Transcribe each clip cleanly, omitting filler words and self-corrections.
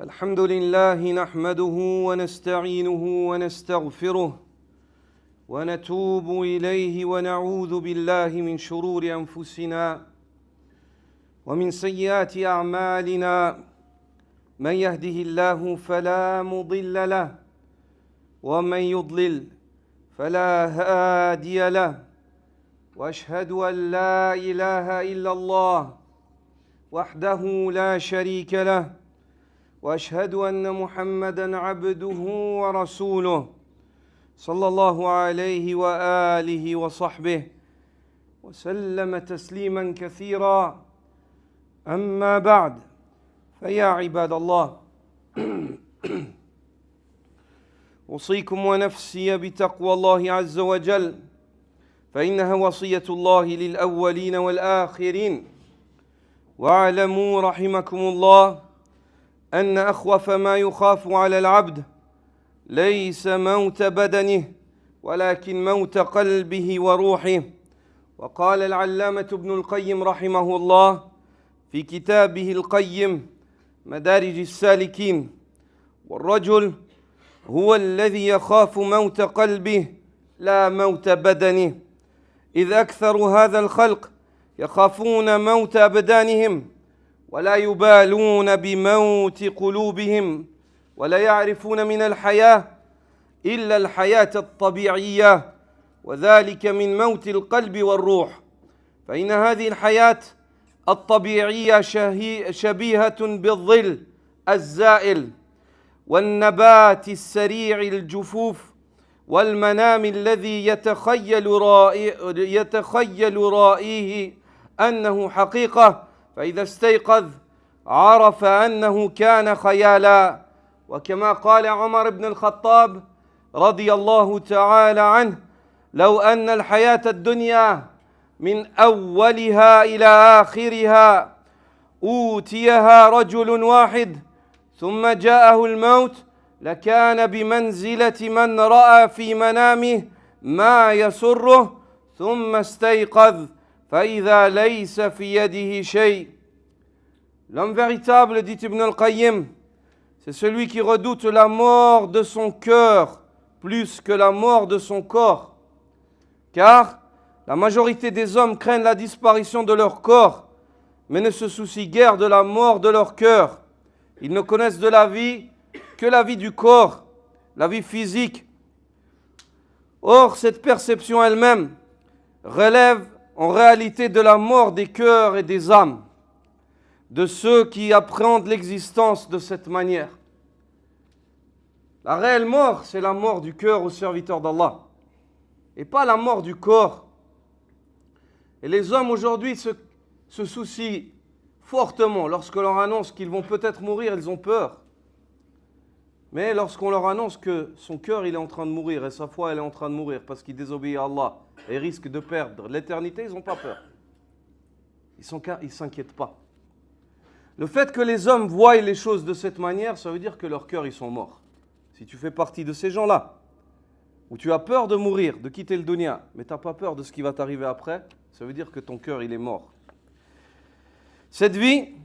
الحمد لله نحمده ونستعينه ونستغفره ونتوب إليه ونعوذ بالله من شرور أنفسنا ومن سيئات أعمالنا من يهده الله فلا مضل له ومن يضلل فلا هادي له وأشهد أن لا إله إلا الله وحده لا شريك له واشهد ان محمدا عبده ورسوله صلى الله عليه واله وصحبه وسلم تسليما كثيرا اما بعد فيا عباد الله اوصيكم ونفسي بتقوى الله عز وجل فانها وصيه الله للاولين والاخرين واعلموا رحمكم الله أن أخوف ما يخاف على العبد ليس موت بدنه ولكن موت قلبه وروحه. وقال العلامة ابن القيم رحمه الله في كتابه القيم مدارج السالكين: والرجل هو الذي يخاف موت قلبه لا موت بدنه، إذ أكثر هذا الخلق يخافون موت أبدانهم ولا يبالون بموت قلوبهم ولا يعرفون من الحياة إلا الحياة الطبيعية، وذلك من موت القلب والروح، فإن هذه الحياة الطبيعية شبيهة بالظل الزائل والنبات السريع الجفوف والمنام الذي يتخيل رائيه أنه حقيقة، فإذا استيقظ عرف أنه كان خيالا. وكما قال عمر بن الخطاب رضي الله تعالى عنه: لو أن الحياة الدنيا من أولها إلى آخرها أوتيها رجل واحد ثم جاءه الموت لكان بمنزلة من رأى في منامه ما يسره ثم استيقظ فإذا ليس في يده شيء. L'homme véritable, dit Ibn al-Qayyim, c'est celui qui redoute la mort de son cœur plus que la mort de son corps. Car la majorité des hommes craignent la disparition de leur corps, mais ne se soucient guère de la mort de leur cœur. Ils ne connaissent de la vie que la vie du corps, la vie physique. Or, cette perception elle-même relève en réalité de la mort des cœurs et des âmes, de ceux qui appréhendent l'existence de cette manière. La réelle mort, c'est la mort du cœur au serviteur d'Allah, et pas la mort du corps. Et les hommes aujourd'hui se soucient fortement. Lorsqu'on leur annonce qu'ils vont peut-être mourir, ils ont peur. Mais lorsqu'on leur annonce que son cœur il est en train de mourir et sa foi elle est en train de mourir parce qu'il désobéit à Allah et risque de perdre l'éternité, ils n'ont pas peur. Ils ne s'inquiètent pas. Le fait que les hommes voient les choses de cette manière, ça veut dire que leur cœur ils sont morts. Si tu fais partie de ces gens-là, où tu as peur de mourir, de quitter le dunya, mais tu n'as pas peur de ce qui va t'arriver après, ça veut dire que ton cœur il est mort. Cette vie,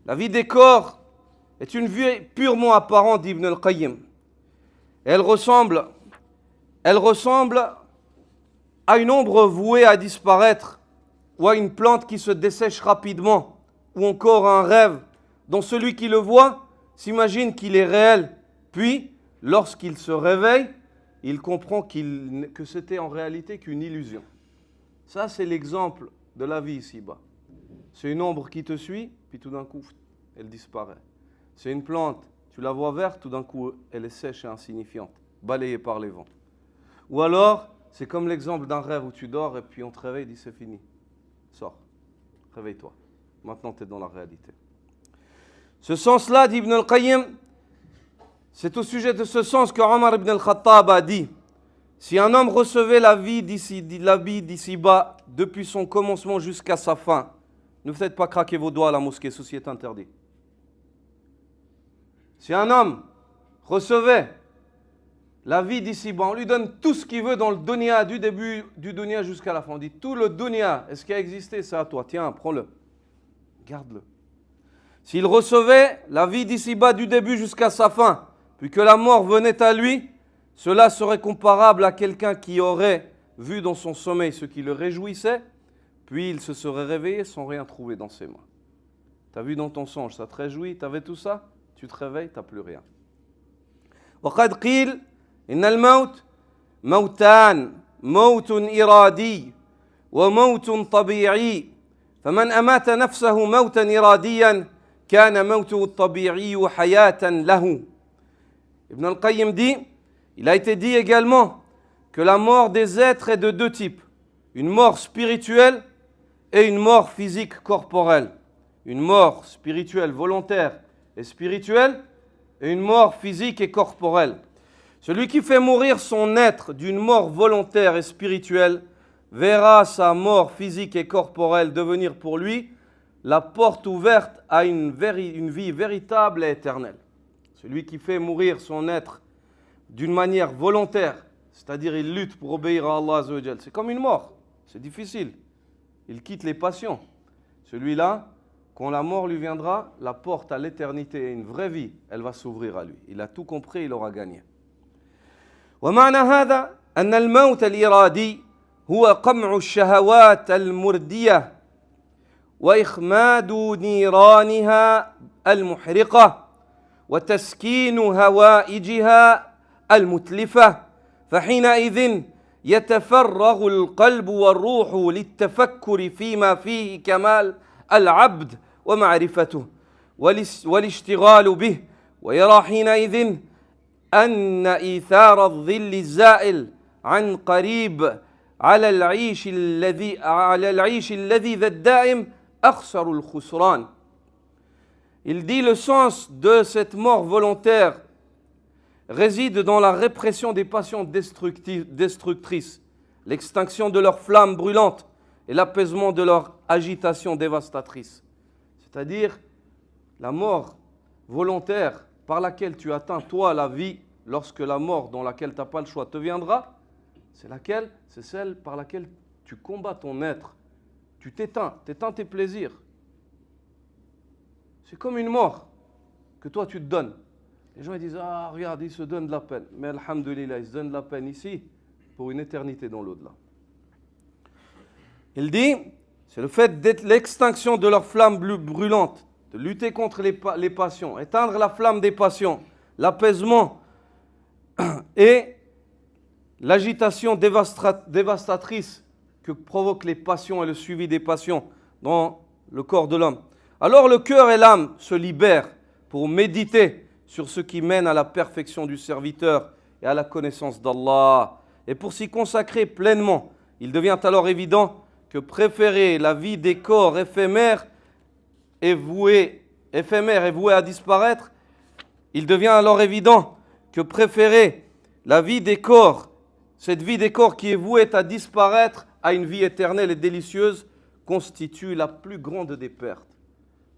la vie des corps, est une vie purement apparente d'Ibn al-Qayyim. Elle ressemble à une ombre vouée à disparaître, ou à une plante qui se dessèche rapidement, ou encore à un rêve dont celui qui le voit s'imagine qu'il est réel, puis, lorsqu'il se réveille, il comprend que c'était en réalité qu'une illusion. Ça, c'est l'exemple de la vie ici-bas. C'est une ombre qui te suit, puis tout d'un coup, elle disparaît. C'est une plante, tu la vois verte, tout d'un coup, elle est sèche et insignifiante, balayée par les vents. Ou alors, c'est comme l'exemple d'un rêve où tu dors et puis on te réveille et dit c'est fini. Sors, réveille-toi. Maintenant, tu es dans la réalité. Ce sens-là, dit Ibn al-Qayyim, c'est au sujet de ce sens que Omar ibn al-Khattab a dit: si un homme recevait la vie d'ici-bas depuis son commencement jusqu'à sa fin, ne faites pas craquer vos doigts à la mosquée, ceci est interdit. Si un homme recevait la vie d'ici-bas, on lui donne tout ce qu'il veut dans le dunya, du début du dunya jusqu'à la fin. On dit tout le dunya, est-ce qu'il a existé? C'est à toi, tiens, prends-le, garde-le. s'il recevait la vie d'ici-bas du début jusqu'à sa fin, puis que la mort venait à lui, cela serait comparable à quelqu'un qui aurait vu dans son sommeil ce qui le réjouissait, puis il se serait réveillé sans rien trouver dans ses mains. Tu as vu dans ton songe, ça te réjouit, tu avais tout ça, tu te réveilles, tu n'as plus rien. وقد قيل إن الموت موتان موت إرادي وموت طبيعي فمن أمات نفسه موتا إراديا كان موته الطبيعي حياة له. Ibn al-Qayyim dit, il a été dit également que la mort des êtres est de deux types, une mort spirituelle et une mort physique corporelle. Une mort spirituelle volontaire et spirituelle et une mort physique et corporelle. Celui qui fait mourir son être d'une mort volontaire et spirituelle verra sa mort physique et corporelle devenir pour lui la porte ouverte à une vie véritable et éternelle. Celui qui fait mourir son être d'une manière volontaire, c'est-à-dire il lutte pour obéir à Allah Azza wa Jal, c'est comme une mort, c'est difficile. Il quitte les passions. Celui-là, quand la mort lui viendra, la porte à l'éternité et une vraie vie, elle va s'ouvrir à lui. Il a tout compris, il aura gagné. ومعنى هذا أن الموت الإرادي هو قمع الشهوات المردية وإخماد نيرانها المحرقة وتسكين هوائجها المتلفة فحينئذ يتفرغ القلب والروح للتفكر فيما فيه كمال العبد ومعرفته والاشتغال به ويرى حينئذ أن إيثار الظل الزائل عن قريب على العيش الذي ذا الدائم أخسر الخسران. Il dit le sens de cette mort volontaire réside dans la répression des passions destructrices, l'extinction de leurs flammes brûlantes et l'apaisement de leur agitation dévastatrice. C'est-à-dire la mort volontaire par laquelle tu atteins toi la vie lorsque la mort dans laquelle tu n'as pas le choix te viendra, c'est celle par laquelle tu combats ton être, tu t'éteins tes plaisirs. C'est comme une mort que toi tu te donnes. Les gens ils disent, ah regarde, il se donne de la peine. Mais alhamdoulilah, il se donne de la peine ici pour une éternité dans l'au-delà. Il dit, c'est le fait d'être l'extinction de leurs flammes brûlantes, de lutter contre les passions, éteindre la flamme des passions, l'apaisement et l'agitation dévastatrice que provoquent les passions et le suivi des passions dans le corps de l'homme. Alors le cœur et l'âme se libèrent pour méditer sur ce qui mène à la perfection du serviteur et à la connaissance d'Allah. Et pour s'y consacrer pleinement, il devient alors évident que préférer la vie des corps éphémères et vouée à disparaître, il devient alors évident que préférer la vie des corps, cette vie des corps qui est vouée à disparaître à une vie éternelle et délicieuse, constitue la plus grande des pertes.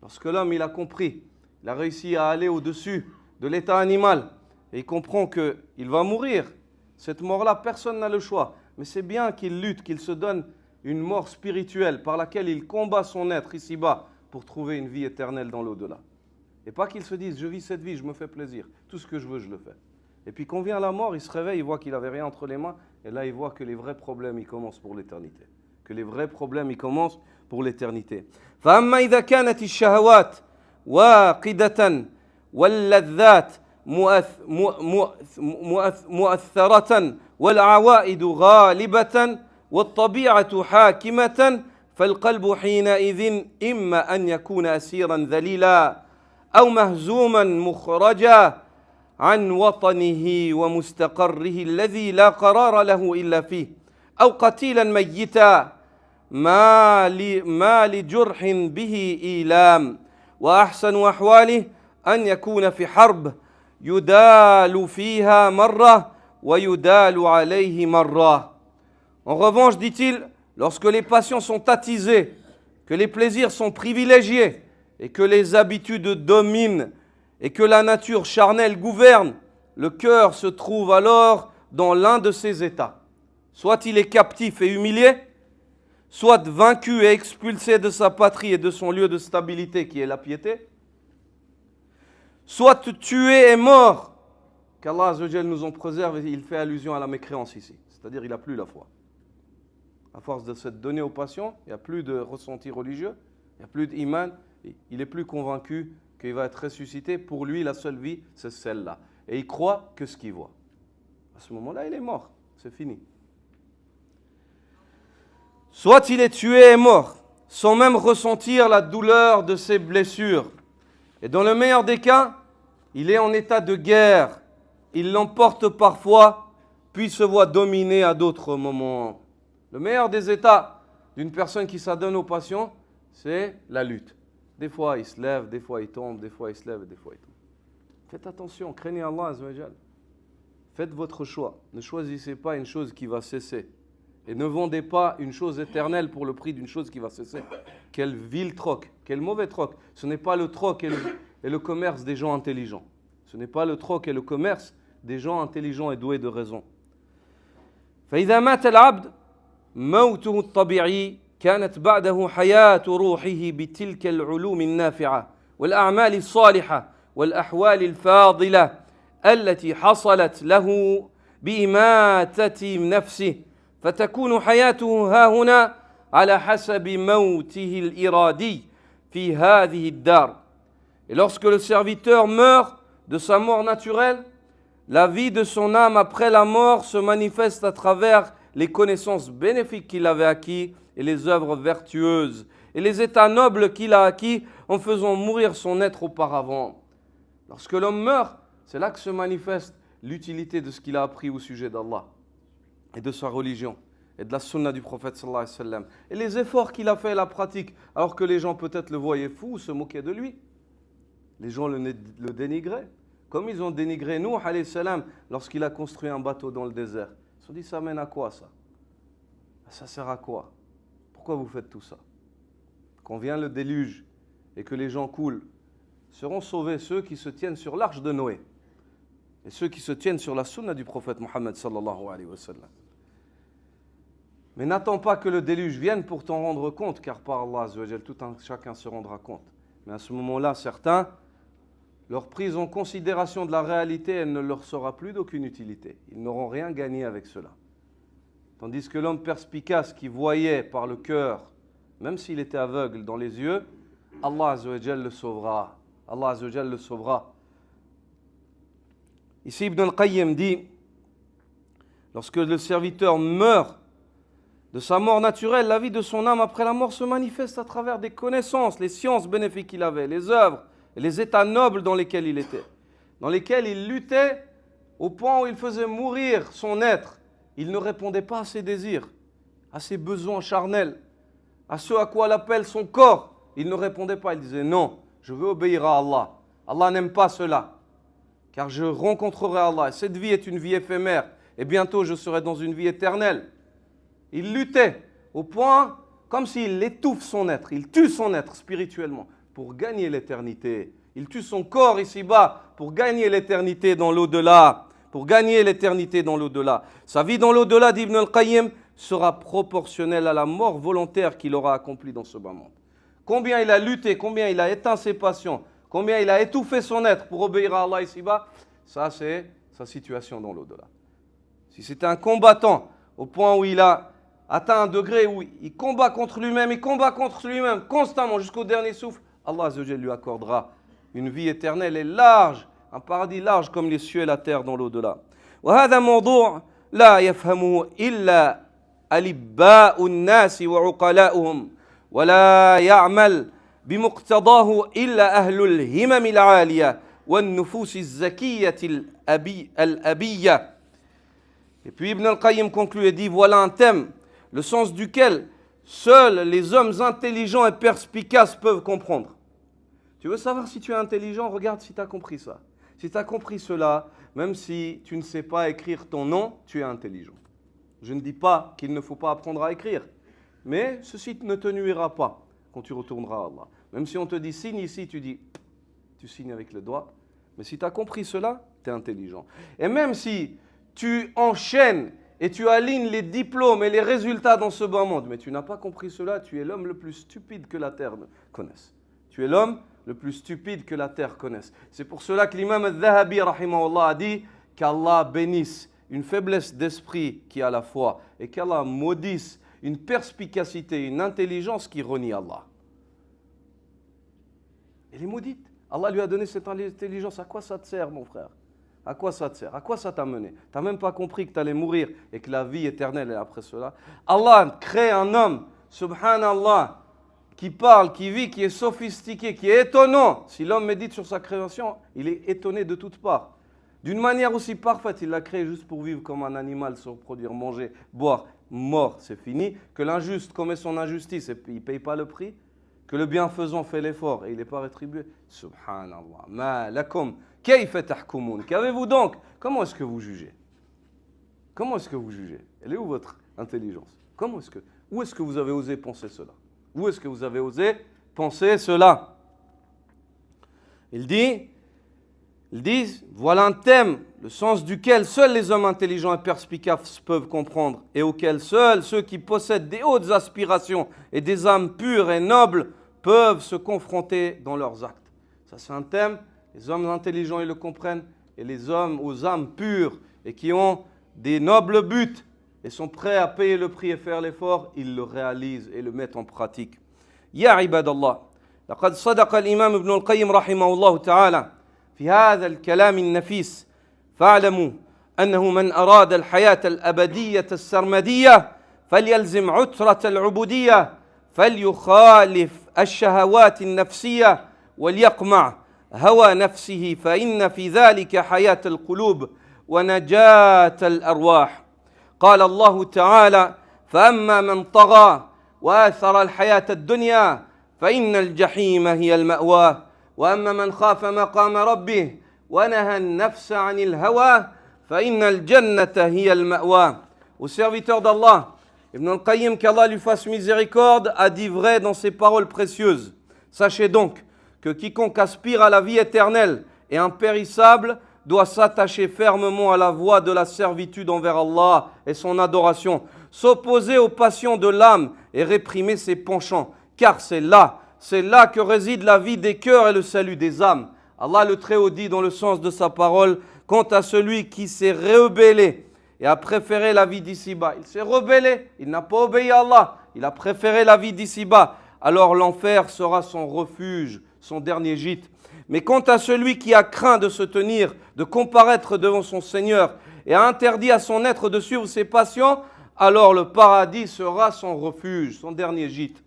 Lorsque l'homme il a compris, il a réussi à aller au-dessus de l'état animal et il comprend qu'il va mourir, cette mort-là, personne n'a le choix. Mais c'est bien qu'il lutte, qu'il se donne une mort spirituelle par laquelle il combat son être ici-bas pour trouver une vie éternelle dans l'au-delà. Et pas qu'il se dise, je vis cette vie, je me fais plaisir, tout ce que je veux, je le fais. Et puis quand vient la mort, il se réveille, il voit qu'il n'avait rien entre les mains, et là il voit que les vrais problèmes, ils commencent pour l'éternité. Que les vrais problèmes, ils commencent pour l'éternité. فأما إذا كانت الشهوات واقدة واللذات مؤثرة والعوائد غالبة والطبيعة حاكمة فالقلب حينئذ إما أن يكون أسيرا ذليلا أو مهزوما مخرجا عن وطنه ومستقره الذي لا قرار له إلا فيه أو قتيلا ميتا ما لجرح به إيلام وأحسن أحواله أن يكون في حرب يدال فيها مرة ويدال عليه مرة. En revanche, dit-il, lorsque les passions sont attisées, que les plaisirs sont privilégiés et que les habitudes dominent et que la nature charnelle gouverne, le cœur se trouve alors dans l'un de ces états. Soit il est captif et humilié, soit vaincu et expulsé de sa patrie et de son lieu de stabilité qui est la piété, soit tué et mort. Qu'Allah Azza wa Jal nous en préserve, et il fait allusion à la mécréance ici. C'est-à-dire il n'a plus la foi. À force de s'être donné aux passions, il n'y a plus de ressenti religieux, il n'y a plus d'iman, il n'est plus convaincu qu'il va être ressuscité. Pour lui, la seule vie, c'est celle-là. Et il croit que ce qu'il voit. À ce moment-là, il est mort. C'est fini. Soit il est tué et mort, sans même ressentir la douleur de ses blessures. Et dans le meilleur des cas, il est en état de guerre. Il l'emporte parfois, puis se voit dominer à d'autres moments. Le meilleur des états d'une personne qui s'adonne aux passions, c'est la lutte. Des fois, il se lève, des fois, il tombe, des fois, il se lève, des fois, il tombe. Faites attention, craignez Allah Azza wa Jal. Faites votre choix. Ne choisissez pas une chose qui va cesser. Et ne vendez pas une chose éternelle pour le prix d'une chose qui va cesser. Quel vil troc, quel mauvais troc. Ce n'est pas le troc et le commerce des gens intelligents. Ce n'est pas le troc et le commerce des gens intelligents et doués de raison. فإذا مات العبد موته الطبيعي كانت بعده حياة روحه بتلك العلوم النافعة والأعمال الصالحة والأحوال الفاضلة التي حصلت له بإماتة نفسه فتكون حياته هاهنا على حسب موته الإرادي في هذه الدار. Et lorsque le serviteur meurt de sa mort naturelle, la vie de son âme après la mort se manifeste à travers les connaissances bénéfiques qu'il avait acquis et les œuvres vertueuses et les états nobles qu'il a acquis en faisant mourir son être auparavant. Lorsque l'homme meurt, c'est là que se manifeste l'utilité de ce qu'il a appris au sujet d'Allah et de sa religion et de la sunna du prophète sallallahu alayhi wa sallam et les efforts qu'il a fait à la pratique alors que les gens peut-être le voyaient fou ou se moquaient de lui. Les gens le dénigraient. Comme ils ont dénigré Nuh alayhi salam lorsqu'il a construit un bateau dans le désert. Ils se sont dit, ça mène à quoi ça? Ça sert à quoi? Pourquoi vous faites tout ça? Quand vient le déluge et que les gens coulent, seront sauvés ceux qui se tiennent sur l'arche de Noé et ceux qui se tiennent sur la sunna du prophète Mohammed sallallahu alayhi wa sallam. Mais n'attends pas que le déluge vienne pour t'en rendre compte, car par Allah azza wa jal, chacun se rendra compte. Mais à ce moment-là, certains, leur prise en considération de la réalité, elle ne leur sera plus d'aucune utilité. Ils n'auront rien gagné avec cela. Tandis que l'homme perspicace qui voyait par le cœur, même s'il était aveugle dans les yeux, Allah Azza wa Jal le sauvera. Allah Azza wa Jal le sauvera. Ici, Ibn al-Qayyim dit, lorsque le serviteur meurt de sa mort naturelle, la vie de son âme après la mort se manifeste à travers des connaissances, les sciences bénéfiques qu'il avait, les œuvres, et les états nobles dans lesquels il était, dans lesquels il luttait au point où il faisait mourir son être. Il ne répondait pas à ses désirs, à ses besoins charnels, à ce à quoi l'appelle son corps. Il ne répondait pas, il disait non, je veux obéir à Allah. Allah n'aime pas cela, car je rencontrerai Allah. Cette vie est une vie éphémère, et bientôt je serai dans une vie éternelle. Il luttait au point, comme s'il étouffe son être, il tue son être spirituellement, pour gagner l'éternité. Il tue son corps ici-bas pour gagner l'éternité dans l'au-delà. Pour gagner l'éternité dans l'au-delà. Sa vie dans l'au-delà d'Ibn al-Qayyim sera proportionnelle à la mort volontaire qu'il aura accomplie dans ce bas monde. Combien il a lutté, combien il a éteint ses passions, combien il a étouffé son être pour obéir à Allah ici-bas, ça c'est sa situation dans l'au-delà. Si c'était un combattant au point où il a atteint un degré où il combat contre lui-même, constamment jusqu'au dernier souffle, Allah Azza wa Jalla lui accordera une vie éternelle et large, un paradis large comme les cieux et la terre dans l'au-delà. وهذا موضوع لا يفهمه إلا ألباء الناس وعقلاؤهم ولا يعمل بمقتضاه إلا أهل الهمم العالية والنفوس الزكية الأبية. Et puis Ibn al-Qayyim conclut et dit, voilà un thème, le sens duquel seuls les hommes intelligents et perspicaces peuvent comprendre. Tu veux savoir si tu es intelligent? Regarde si tu as compris ça. Si tu as compris cela, même si tu ne sais pas écrire ton nom, tu es intelligent. Je ne dis pas qu'il ne faut pas apprendre à écrire, mais ceci ne te nuira pas quand tu retourneras à Allah. Même si on te dit signe ici, tu signes avec le doigt. Mais si tu as compris cela, tu es intelligent. Et même si tu enchaînes et tu alignes les diplômes et les résultats dans ce bas monde, mais tu n'as pas compris cela, tu es l'homme le plus stupide que la terre connaisse. Tu es l'homme le plus stupide que la terre connaisse. C'est pour cela que l'imam al-Dhahabi, rahimahullah, a dit qu'Allah bénisse une faiblesse d'esprit qui a la foi et qu'Allah maudisse une perspicacité, une intelligence qui renie Allah. Elle est maudite. Allah lui a donné cette intelligence. À quoi ça te sert, mon frère? À quoi ça te sert? À quoi ça t'a mené? Tu n'as même pas compris que tu allais mourir et que la vie éternelle est après cela. Allah crée un homme, subhanallah, qui parle, qui vit, qui est sophistiqué, qui est étonnant. Si l'homme médite sur sa création, il est étonné de toutes parts. D'une manière aussi parfaite, il l'a créé juste pour vivre comme un animal, se reproduire, manger, boire, mort, c'est fini. Que l'injuste commet son injustice et il ne paye pas le prix. Que le bienfaisant fait l'effort et il n'est pas rétribué. Subhanallah. Ma lakum kayfa tahkumun. Qu'avez-vous donc? Comment est-ce que vous jugez? Comment est-ce que vous jugez? Elle est où votre intelligence? Où est-ce que vous avez osé penser cela? Où est-ce que vous avez osé penser cela? Ils disent, voilà un thème, le sens duquel seuls les hommes intelligents et perspicaces peuvent comprendre et auquel seuls ceux qui possèdent des hautes aspirations et des âmes pures et nobles peuvent se confronter dans leurs actes. Ça, c'est un thème, les hommes intelligents, ils le comprennent, et les hommes aux âmes pures et qui ont des nobles buts et sont prêts à payer le prix et faire l'effort, ils le réalisent et le mettent en pratique. Ya ibadallah, laqad sadaqa al-imam ibn al-Qayyim rahimahullah ta'ala في هذا الكلام النفيس فاعلموا أنه من أراد الحياة الأبدية السرمدية فليلزم عترة العبودية فليخالف الشهوات النفسية وليقمع هوى نفسه فإن في ذلك حياة القلوب ونجاة الأرواح. قال الله تعالى: فأما من طغى وآثر الحياة الدنيا فإن الجحيم هي المأوى وأما من خاف مقام ربه ونهى النفس عن الهوى فإن الجنة هي المأوى. Au serviteur d'Allah, Ibn al-Qayyim, qu'Allah lui fasse miséricorde, a dit vrai dans ses paroles précieuses. Sachez donc que quiconque aspire à la vie éternelle et impérissable doit s'attacher fermement à la voie de la servitude envers Allah et son adoration, s'opposer aux passions de l'âme et réprimer ses penchants, car c'est là que réside la vie des cœurs et le salut des âmes. Allah le Très-Haut dit dans le sens de sa parole: quant à celui qui s'est rebellé et a préféré la vie d'ici-bas, il s'est rebellé, il n'a pas obéi à Allah, il a préféré la vie d'ici-bas, alors l'enfer sera son refuge, son dernier gîte. Mais quant à celui qui a craint de se tenir, de comparaître devant son Seigneur et a interdit à son être de suivre ses passions, alors le paradis sera son refuge, son dernier gîte.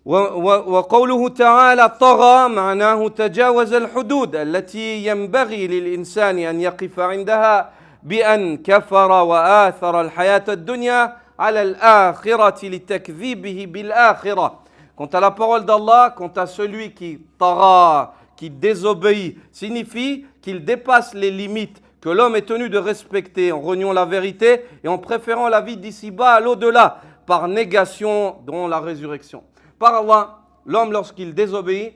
وقوله تعالى طغى معناه تجاوز الحدود التي ينبغي للإنسان أن يقف عندها بأن كفر وآثر الحياة الدنيا على الآخرة لتكذيبه بالآخرة. Quant à la parole d'Allah, quant à celui qui tara, qui désobéit, signifie qu'il dépasse les limites que l'homme est tenu de respecter en reniant la vérité et en préférant la vie d'ici-bas à l'au-delà, par négation dans la résurrection. Par Allah, l'homme lorsqu'il désobéit,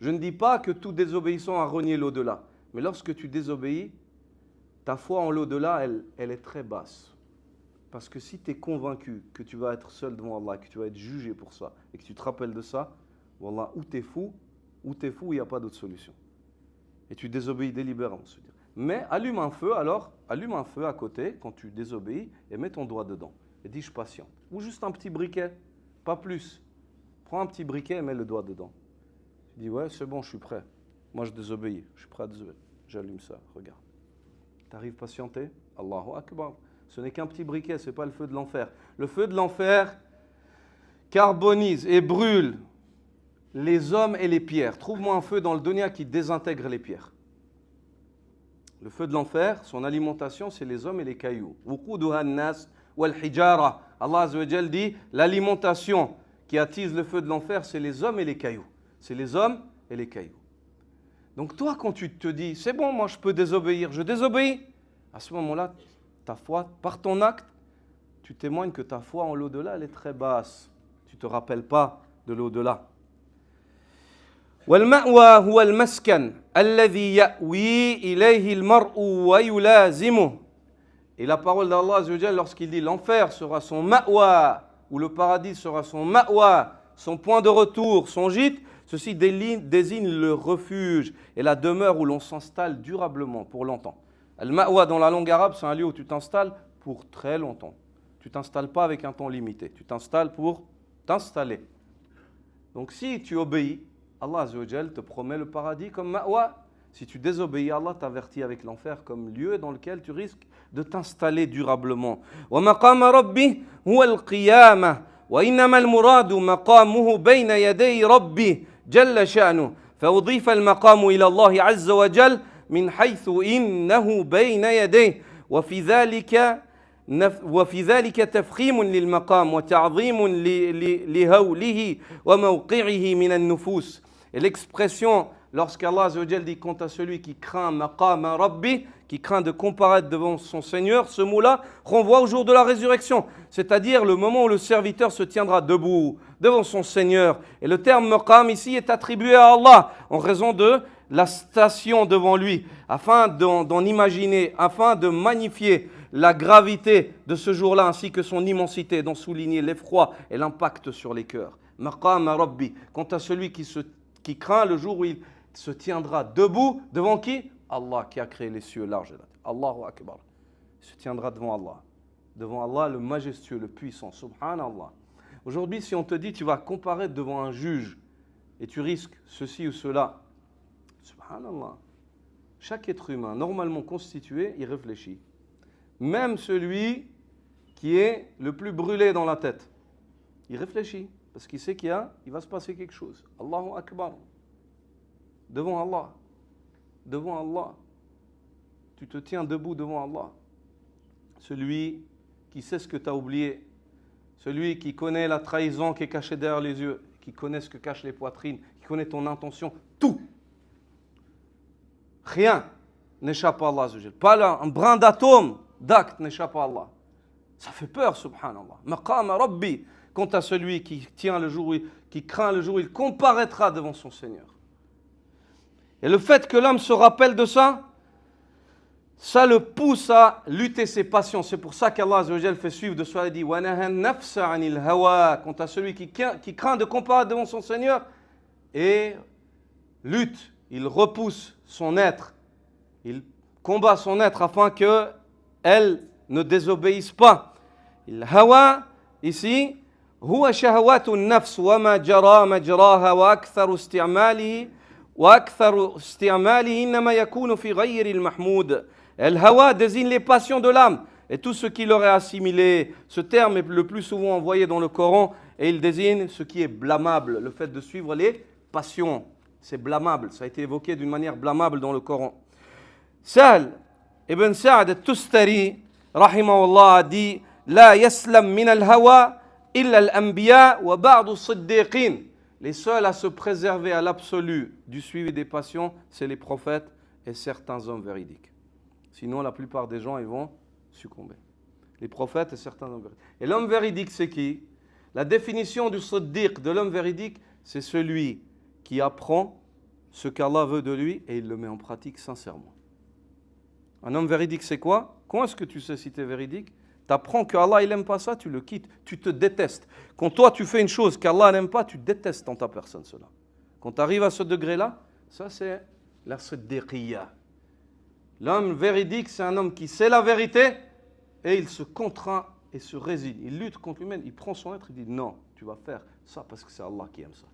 je ne dis pas que tout désobéissant a renié l'au-delà, mais lorsque tu désobéis, ta foi en l'au-delà, elle est très basse. Parce que si tu es convaincu que tu vas être seul devant Allah, que tu vas être jugé pour ça, et que tu te rappelles de ça, Wallah, ou tu es fou, il n'y a pas d'autre solution. Et tu désobéis délibérément, se dire. Mais allume un feu à côté quand tu désobéis et mets ton doigt dedans. Et dis je patiente. Ou juste un petit briquet, pas plus. Prends un petit briquet et mets le doigt dedans. Tu dis ouais, c'est bon, je suis prêt. Moi je désobéis, je suis prêt à désobéir. J'allume ça, regarde. Tu arrives à patienter? Allahu Akbar. Ce n'est qu'un petit briquet, ce n'est pas le feu de l'enfer. Le feu de l'enfer carbonise et brûle les hommes et les pierres. Trouve-moi un feu dans le dunya qui désintègre les pierres. Le feu de l'enfer, son alimentation, c'est les hommes et les cailloux. Wuquduha an-nas wal hijara. Allah Azza wa Jal dit, l'alimentation qui attise le feu de l'enfer, c'est les hommes et les cailloux. C'est les hommes et les cailloux. Donc toi, quand tu te dis, c'est bon, moi je peux désobéir, je désobéis, à ce moment-là, ta foi, par ton acte, tu témoignes que ta foi en l'au-delà, elle est très basse. Tu ne te rappelles pas de l'au-delà. والمأوى هو المسكن الذي يأوي إليه المرء ويلازمه. Et la parole d'Allah Azza wa Jal, lorsqu'il dit l'enfer sera son ma'wa, ou le paradis sera son ma'wa, son point de retour, son gîte, Ceci désigne le refuge et la demeure où l'on s'installe durablement, pour longtemps. Al-Ma'wa dans la langue arabe, c'est un lieu où tu t'installes pour très longtemps. Tu ne t'installes pas avec un temps limité, tu t'installes pour t'installer. Donc si tu obéis, Allah Azza wa Jal te promet le paradis comme Ma'wa. Si tu désobéis, Allah t'avertit avec l'enfer comme lieu dans lequel tu risques de t'installer durablement. وَمَقَامَ رَبِّهِ هُوَ الْقِيَامَةِ وَإِنَّمَا الْمُرَادُ مَقَامُهُ بَيْنَ يَدَيْ رَبِّهِ جَلَّ شَأْنُهُ فَأُضِيفَ المقام إلى الله عز وجل من حيث إنه بين يديه وفي ذلك تفخيم للمقام وتعظيم لهوله وموقعه من النفوس. Et l'expression, lorsqu'Allah Azza wa Jal dit quant à celui qui craint maqam rabbi, qui craint de comparaître devant son Seigneur, ce mot-là renvoie au jour de la résurrection, c'est-à-dire le moment où le serviteur se tiendra debout devant son Seigneur. Et le terme maqam ici est attribué à Allah en raison de la station devant lui, afin d'en imaginer, afin de magnifier la gravité de ce jour-là ainsi que son immensité, d'en souligner l'effroi et l'impact sur les cœurs. Maqam rabbi, quant à celui qui craint le jour où il se tiendra debout devant qui? Allah qui a créé les cieux larges. Allahu Akbar. Il se tiendra devant Allah le majestueux, le puissant. Subhanallah. Aujourd'hui, si on te dit tu vas comparaître devant un juge et tu risques ceci ou cela, subhanallah, chaque être humain normalement constitué, il réfléchit. Même celui qui est le plus brûlé dans la tête, il réfléchit parce qu'il sait il va se passer quelque chose. Allahu Akbar. Devant Allah, tu te tiens debout devant Allah. Celui qui sait ce que tu as oublié, celui qui connaît la trahison qui est cachée derrière les yeux, qui connaît ce que cachent les poitrines, qui connaît ton intention, tout. Rien n'échappe à Allah. Pas là, un brin d'atome d'acte n'échappe à Allah. Ça fait peur, subhanallah. Maqam rabbi, quant à celui qui craint le jour où il comparaîtra devant son Seigneur. Et le fait que l'homme se rappelle de ça, ça le pousse à lutter ses passions. C'est pour ça qu'Allah Azza wa Jal fait suivre de soi et dit وَنَهَا النَّفْسَ عَنِ الْهَوَى, quant à celui qui craint de comparaître devant son Seigneur et lutte, il repousse son être, il combat son être afin qu'elle ne désobéisse pas. Il hawa ici هو شهوات النفس وما جرى مجراها وأكثر استعماله إنما يكون في غير المحمود. El hawa désigne les passions de l'âme et tout ce qui leur est assimilé. Ce terme est le plus souvent envoyé dans le Coran et il désigne ce qui est blâmable, le fait de suivre les passions. C'est blâmable, ça a été évoqué d'une manière blâmable dans le Coran. Sahl ibn Sa'd al-Tustari, rahimahullah, a dit La yaslam min al-hawa illa al-anbiya wa ba'du siddiqin. Les seuls à se préserver à l'absolu du suivi des passions, c'est les prophètes et certains hommes véridiques. Sinon, la plupart des gens, ils vont succomber. Les prophètes et certains hommes véridiques. Et l'homme véridique, c'est qui? La définition du siddiq, de l'homme véridique, c'est celui qui apprend ce qu'Allah veut de lui et il le met en pratique sincèrement. Un homme véridique, c'est quoi? Comment est-ce que tu sais si tu es véridique? Tu apprends qu'Allah, il n'aime pas ça, tu le quittes, tu te détestes. Quand toi, tu fais une chose qu'Allah n'aime pas, tu détestes dans ta personne cela. Quand tu arrives à ce degré-là, ça c'est la siddiqiyya. L'homme véridique, c'est un homme qui sait la vérité et il se contraint et se résigne. Il lutte contre lui-même, il prend son être, il dit non, tu vas faire ça parce que c'est Allah qui aime ça.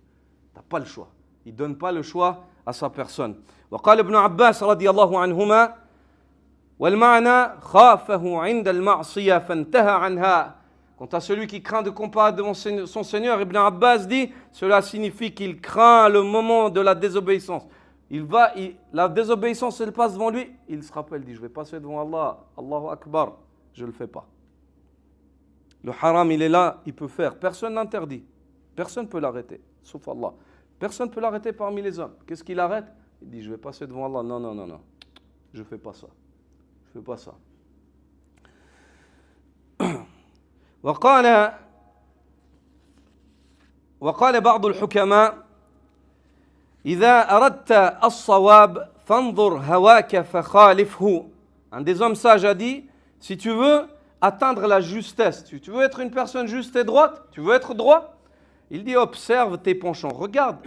Tu n'as pas le choix. Il ne donne pas le choix à sa personne. وقال ابن عباس رضي الله عنهما والمعنى خافه عند المعصية فانتهى عنها. Quant à celui qui craint de comparaître devant son Seigneur, Ibn Abbas dit, cela signifie qu'il craint le moment de la désobéissance. La désobéissance, elle passe devant lui, il se rappelle, il dit, je vais passer devant Allah, Allahu Akbar, je ne le fais pas. Le haram, il est là, il peut faire, personne n'interdit, personne ne peut l'arrêter, sauf Allah. Personne ne peut l'arrêter parmi les hommes. Qu'est-ce qu'il arrête? Il dit, je vais passer devant Allah, non, je ne fais pas ça. Je ne fais pas ça. وقال بعض الحكماء إذا أردت الصواب فانظر هواك فخالفه. Un des hommes sages a dit, si tu veux atteindre la justesse, si tu veux être une personne juste et droite, tu veux être droit, il dit observe tes penchants, regarde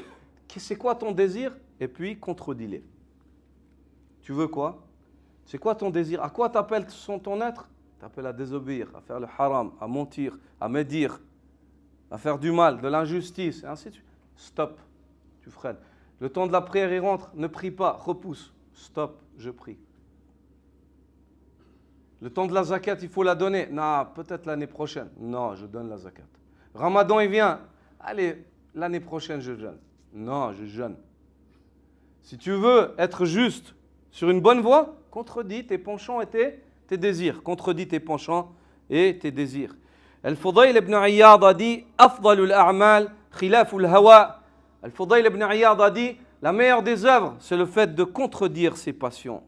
c'est quoi ton désir? Et puis contredis-les. Tu veux quoi? C'est quoi ton désir? À quoi t'appelles ton être? T'appelles à désobéir, à faire le haram, à mentir, à médire, à faire du mal, de l'injustice, et ainsi de suite. Stop, tu freines. Le temps de la prière, il rentre, ne prie pas, repousse. Stop, je prie. Le temps de la zakat, il faut la donner. Non, peut-être l'année prochaine. Non, je donne la zakat. Ramadan, il vient. Allez, l'année prochaine, je jeûne. Non, je jeûne. Si tu veux être juste sur une bonne voie, contredis tes penchants et tes désirs. Contredis tes penchants et tes désirs. Al-Fudayl ibn Iyad a dit Afdalul a'mal khilaful hawa. Al-Fudayl ibn Iyad a dit la meilleure des œuvres, c'est le fait de contredire ses passions.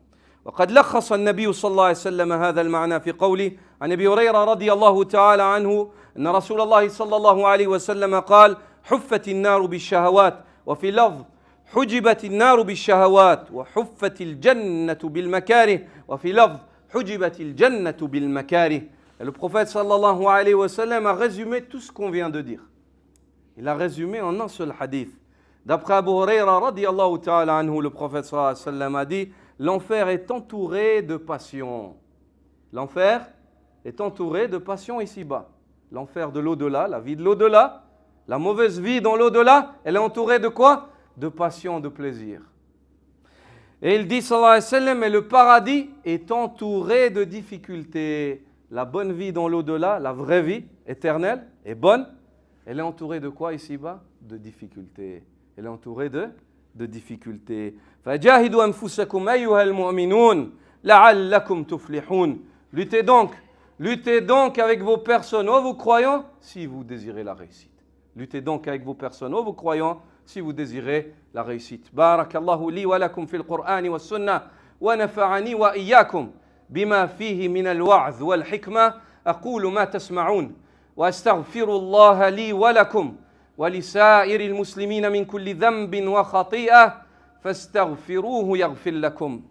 وقد لخص النبي صلى الله عليه وسلم هذا المعنى في قوله عن ابي هريره رضي الله تعالى عنه ان رسول الله صلى الله عليه وسلم قال حفت النار بالشهوات وفي لفظ حجبت النار بالشهوات وحفت الجنة بالمكاره وفي لفظ حجبت الجنة بالمكاره. Et le prophète sallallahu alayhi wa sallam a résumé tout ce qu'on vient de dire. Il a résumé en un seul hadith. D'après Abu Huraira radiyallahu ta'ala anhu, le prophète sallallahu alayhi wa sallam a dit l'enfer est entouré de passions. L'enfer est entouré de passions ici-bas. L'enfer de l'au-delà, la vie de l'au-delà, la mauvaise vie dans l'au-delà, elle est entourée de quoi? De passion, de plaisir. Et il dit, sallallahu alayhi wa sallam, et le paradis est entouré de difficultés. La bonne vie dans l'au-delà, la vraie vie éternelle est bonne. Elle est entourée de quoi ici-bas? De difficultés. Elle est entourée de difficultés. فَجَاهِدُوا أَنفُسَكُمْ أَيُّهَا الْمُؤْمِنُونَ لَعَلَّكُمْ تُفْلِحُونَ. Luttez donc avec vos personnes, ô vous croyants, si vous désirez la réussite. Luttez donc avec vos personnes, ô vous croyants, si vous désirez la réussite. Barakallahu li wa lakum fil Qur'ani wa sunnah wa nafa'ani wa iyyakum bima fihi min al-wa'z wal hikmah. Aqulu ma tasma'un wa astaghfirullaha li wa lakum wa li sa'iril muslimina min kulli dhanbin wa khati'ah fastaghfiruhu yaghfir lakum.